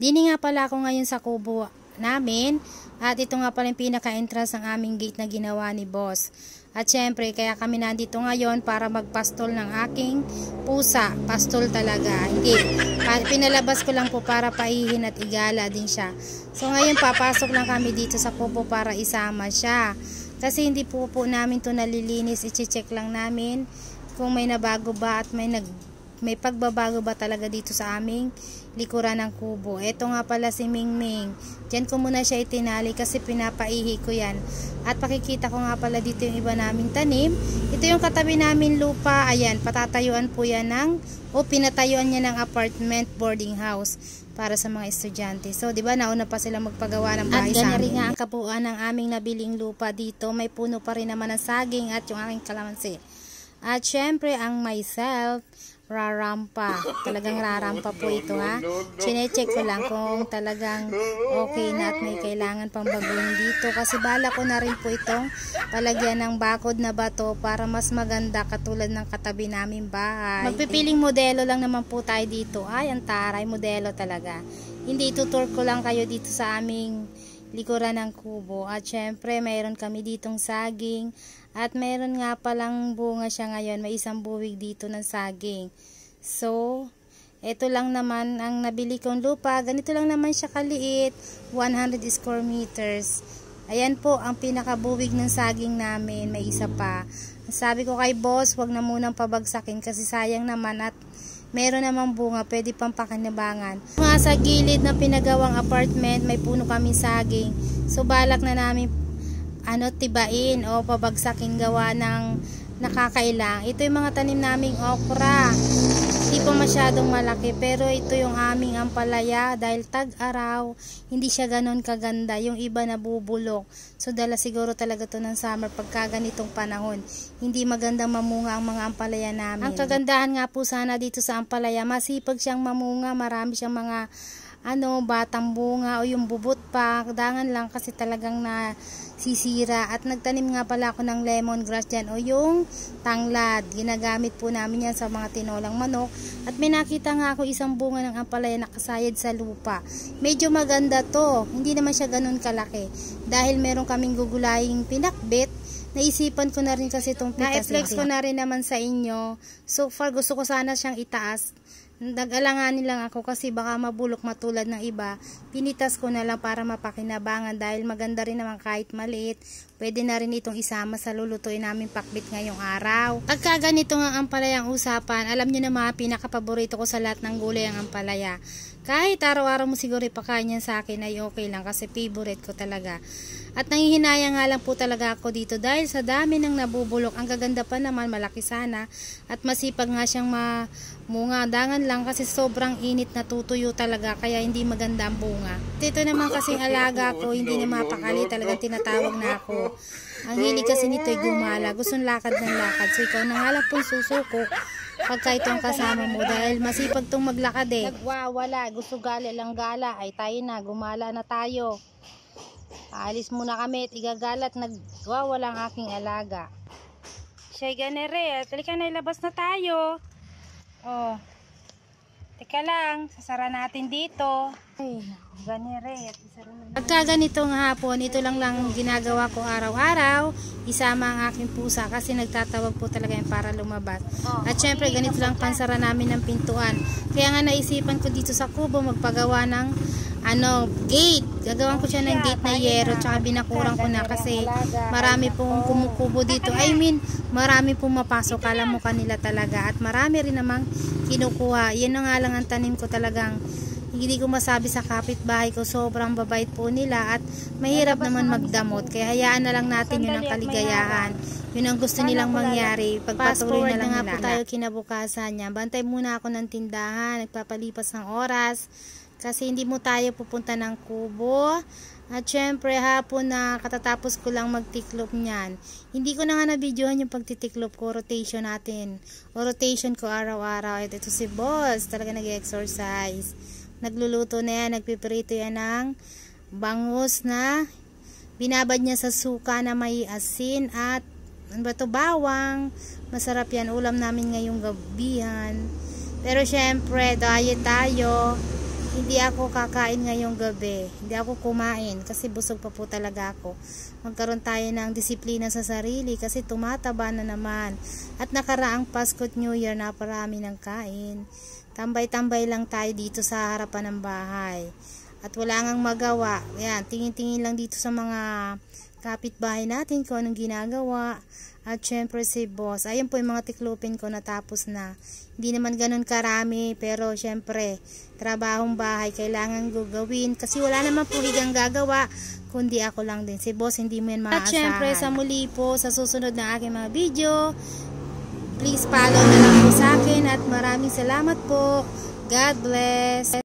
Dini nga pala ako ngayon sa kubo namin at ito nga pala yung pinaka-entrance ng aming gate na ginawa ni boss. At syempre kaya kami nandito ngayon para magpastol ng aking pusa. Pastol talaga, hindi. Pinalabas ko lang po para paihin at igala din siya. So ngayon papasok lang kami dito sa kubo para isama siya. Kasi hindi po namin to nalilinis, i-check lang namin kung may nabago ba at may pagbabago ba talaga dito sa aming likuran ng kubo. Ito nga pala si Mingming. Diyan ko muna siya itinali kasi pinapaihi ko yan. At pakikita ko nga pala dito yung iba naming tanim. Ito yung katabi namin lupa. Ayan, patatayuan po yan pinatayuan niya ng apartment boarding house para sa mga estudyante. So, di ba, nauna pa sila magpagawa ng bahay sa amin. At ganyan rin nga ang kabuuan ng aming nabiling lupa dito. May puno pa rin naman ng saging at yung aking kalamansi. At syempre, ang myself, rarampa. Talagang rarampa po ito, ha. Chinecheck ko lang kung talagang okay na at may kailangan pang baguhin dito. Kasi bala ko na rin po itong palagyan ng bakod na bato para mas maganda katulad ng katabi namin bahay. Magpipiling modelo lang naman po tayo dito. Ay, ang taray, modelo talaga. Hindi, tutur ko lang kayo dito sa aming likuran ng kubo. At syempre, mayroon kami ditong saging. At mayroon nga palang bunga siya ngayon. May isang buwig dito ng saging. So, ito lang naman ang nabili kong lupa. Ganito lang naman siya kaliit. 100 square meters. Ayan po ang pinakabuwig ng saging namin. May isa pa. Sabi ko kay boss, wag na munang pabagsakin kasi sayang naman at meron namang bunga, pwede pang pakinabangan. Nga sa gilid na pinagawang apartment, may puno kami saging. So balak na namin tibain o pabagsakin gawa ng nakakailang. Ito yung mga tanim naming okra. Hindi pa masyadong malaki pero ito yung aming ampalaya dahil tag-araw, hindi siya ganon kaganda. Yung iba nabubulok. So dala siguro talaga to ng summer pagka ganitong panahon. Hindi magandang mamunga ang mga ampalaya namin. Ang kagandahan nga po sana dito sa ampalaya, masipag siyang mamunga, marami siyang mga batang bunga o yung bubot pa. Dangan lang kasi talagang nasisira. At nagtanim nga pala ako ng lemongrass dyan o yung tanglad. Ginagamit po namin yan sa mga tinolang manok. At may nakita nga ako isang bunga ng ampalaya nakasayad sa lupa. Medyo maganda to. Hindi naman siya ganun kalaki. Dahil meron kaming gugulaying pinakbit, naisipan ko na rin kasi itong pitas. Na-flex ko na rin naman sa inyo. So far gusto ko sana siyang itaas. Nag-alanganin lang ako kasi baka mabulok matulad ng iba. Pinitas ko na lang para mapakinabangan dahil maganda rin naman kahit maliit. Pwede na rin itong isama sa lulutuin namin pakbit ngayong araw. Pagka ganito nga ang ampalaya ang usapan, alam nyo na mga pinakapaborito ko sa lahat ng gulay ang ampalaya. Kahit araw-araw mo siguro ipakain yan sa akin ay okay lang kasi favorite ko talaga. At nangihinayang nga lang po talaga ako dito dahil sa dami ng nabubulok. Ang gaganda pa naman, malaki sana. At masipag nga siyang mamunga. Dangan lang kasi sobrang init na tutuyo talaga kaya hindi maganda ang bunga. Dito naman kasing alaga ko, hindi na mapakali. Talagang tinatawag na ako. Ang hilig kasi nito ay gumala. Gustong lakad ng lakad. So ikaw na nga lang pong susuko pagka itong kasama mo dahil masipag tong maglakad eh. Nagwawala, gusto gala lang gala, ay tayo na, gumala na tayo. Aalis muna kami at igagalat, nagwawala ang aking alaga. Siya'y ganere, talika na, ilabas na tayo. Oh, teka lang, sasara natin dito. Ay, ganere, pagka ganitong hapon, ito lang ginagawa ko araw-araw. Isama ang aking pusa kasi nagtatawag po talaga yan para lumabas. At syempre ganito lang pansara namin ng pintuan. Kaya nga naisipan ko dito sa kubo magpagawa ng gate. Gagawin ko siya ng gate na yero tsaka binakurang ko na kasi marami pong kumukubo dito. I mean, marami pong mapasok. Alam mo kanila talaga. At marami rin namang kinukuha. Yan na nga lang ang tanim ko talagang hindi ko masabi sa kapitbahay ko, sobrang babait po nila at mahirap naman magdamot. Kaya hayaan na lang natin yun ang kaligayahan. Yun ang gusto nilang mangyari. Pagpatuloy na lang nga po tayo kinabukasan niya. Bantay muna ako ng tindahan, nagpapalipas ng oras. Kasi hindi mo tayo pupunta ng kubo. At syempre hapon na katatapos ko lang magtiklop niyan. Hindi ko na nga na-videohan yung pagtitiklop ko, rotation natin. O rotation ko araw-araw. Ito si boss, talaga nag-exercise. Nagluluto na yan, nagpiprito yan ng bangus na binabad niya sa suka na may asin at bawang. Masarap yan, ulam namin ngayong gabihan. Pero syempre, diet tayo. hindi ako kakain ngayong gabi. Hindi ako kumain kasi busog pa po talaga ako. Magkaroon tayo ng disiplina sa sarili kasi tumataba na naman. At nakaraang Pasko at New Year na parami ng kain. Tambay-tambay lang tayo dito sa harapan ng bahay. At wala ngang magawa. Ayan, tingin-tingin lang dito sa mga kapitbahay natin kung anong ginagawa. At syempre si boss. Ayun po yung mga tiklupin ko natapos na. Hindi naman ganun karami. Pero syempre, trabahong bahay kailangan gagawin. Kasi wala naman po higang gagawa. Kundi ako lang din. Si boss hindi mo yan maaasahan. At syempre sa muli po sa susunod na aking mga video. Please follow na lang po sa akin. At maraming salamat po. God bless.